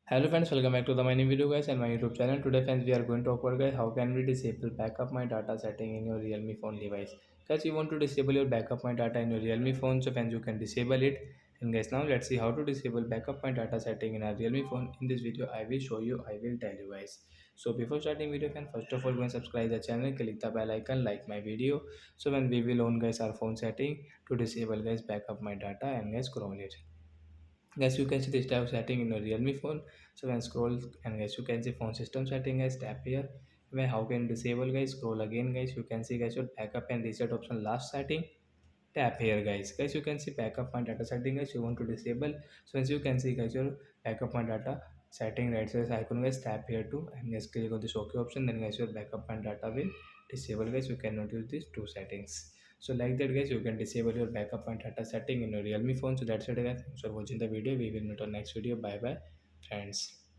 Hello friends, welcome back to the my new video guys and my YouTube channel. Today friends we are going to talk about guys how can we disable backup my data setting in your Realme phone device. Guys, you want to disable your backup my data in your Realme phone, so friends you can disable it. And guys, now let's see how to disable backup my data setting in our Realme phone. In this video I will show you, I will tell you guys. So before starting video friends, first of all go and subscribe the channel, click the bell icon, like my video. So when we will on guys our phone setting to disable guys backup my data and guys scroll it. Guys, you can see this type of setting in your Realme phone. So when scroll and guys, you can see phone system setting guys, tap here. When how can disable guys, scroll again guys, you can see guys your backup and reset option last setting, tap here guys, you can see backup and data setting guys, you want to disable. So as you can see guys your backup and data setting right size icon guys, tap here too and guys click on this ok option, then guys your backup and data will disable guys, you cannot use these two settings. So like that guys, you can disable your backup and data setting in your Realme phone. So that's it guys, thanks for watching the video, we will meet on next video. Bye bye friends.